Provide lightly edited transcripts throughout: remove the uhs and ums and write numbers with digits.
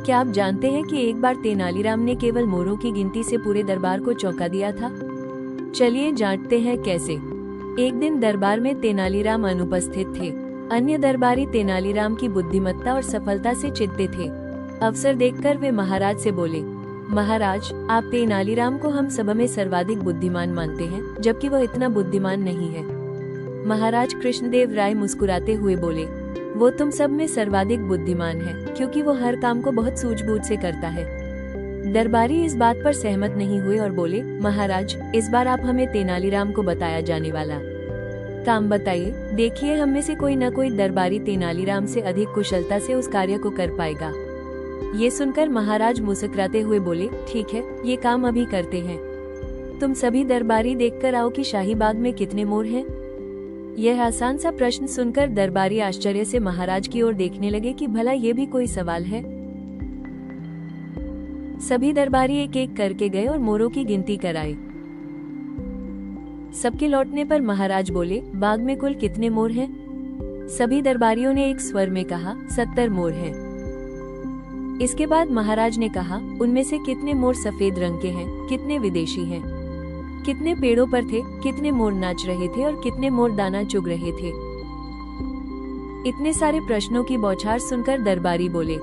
क्या आप जानते हैं कि एक बार तेनालीराम ने केवल मोरों की गिनती से पूरे दरबार को चौंका दिया था? चलिए जानते हैं कैसे। एक दिन दरबार में तेनालीराम अनुपस्थित थे। अन्य दरबारी तेनालीराम की बुद्धिमत्ता और सफलता से चिढ़ते थे। अवसर देखकर वे महाराज से बोले, महाराज, आप तेनालीराम को हम सब में सर्वाधिक बुद्धिमान मानते हैं, जबकि वह इतना बुद्धिमान नहीं है। महाराज कृष्णदेव राय मुस्कुराते हुए बोले, वो तुम सब में सर्वाधिक बुद्धिमान है, क्योंकि वो हर काम को बहुत सूझबूझ से करता है। दरबारी इस बात पर सहमत नहीं हुए और बोले, महाराज, इस बार आप हमें तेनालीराम को बताया जाने वाला काम बताइए। देखिए, हम में से कोई न कोई दरबारी तेनालीराम से अधिक कुशलता से उस कार्य को कर पाएगा। ये सुनकर महाराज मुस्कुराते हुए बोले, ठीक है, ये काम अभी करते हैं। तुम सभी दरबारी देखकर आओ कि शाही बाग में कितने मोर हैं। यह आसान सा प्रश्न सुनकर दरबारी आश्चर्य से महाराज की ओर देखने लगे कि भला ये भी कोई सवाल है। सभी दरबारी एक एक करके गए और मोरों की गिनती कराई। सबके लौटने पर महाराज बोले, बाग में कुल कितने मोर हैं? सभी दरबारियों ने एक स्वर में कहा, 70 मोर हैं। इसके बाद महाराज ने कहा, उनमें से कितने मोर सफेद रंग के हैं, कितने विदेशी हैं, कितने पेड़ों पर थे, कितने मोर नाच रहे थे और कितने मोर दाना चुग रहे थे। इतने सारे प्रश्नों की बौछार सुनकर दरबारी बोले,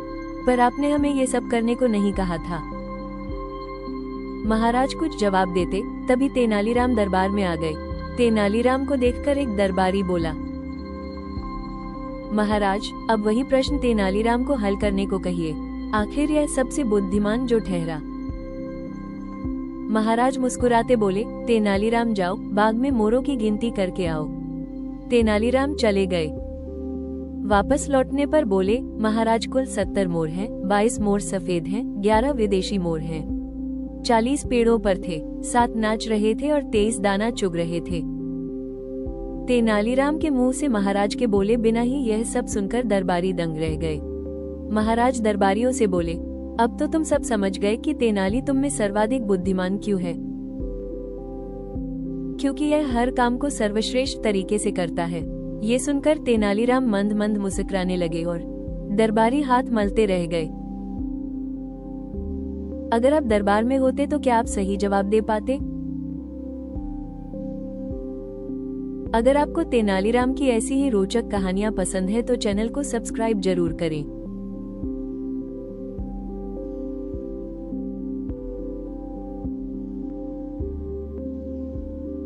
पर आपने हमें ये सब करने को नहीं कहा था। महाराज कुछ जवाब देते, तभी तेनालीराम दरबार में आ गए। तेनालीराम को देखकर एक दरबारी बोला, महाराज, अब वही प्रश्न तेनालीराम को हल करने को कहिए। आखिर यह सबसे बुद्धिमान जो ठहरा। महाराज मुस्कुराते बोले, तेनालीराम जाओ, बाग में मोरों की गिनती करके आओ। तेनालीराम चले गए। वापस लौटने पर बोले, महाराज, कुल 70 मोर हैं, 22 मोर सफेद हैं, 11 विदेशी मोर हैं, 40 पेड़ों पर थे, 7 नाच रहे थे और 23 दाना चुग रहे थे। तेनालीराम के मुंह से महाराज के बोले बिना ही यह सब सुनकर दरबारी दंग रह गए। महाराज दरबारियों से बोले, अब तो तुम सब समझ गए कि तेनाली तुम में सर्वाधिक बुद्धिमान क्यों है। क्योंकि यह हर काम को सर्वश्रेष्ठ तरीके से करता है। ये सुनकर तेनालीराम मंद मंद मुस्कुराने लगे और दरबारी हाथ मलते रह गए। अगर आप दरबार में होते तो क्या आप सही जवाब दे पाते? अगर आपको तेनालीराम की ऐसी ही रोचक कहानियां पसंद है तो चैनल को सब्सक्राइब जरूर करें।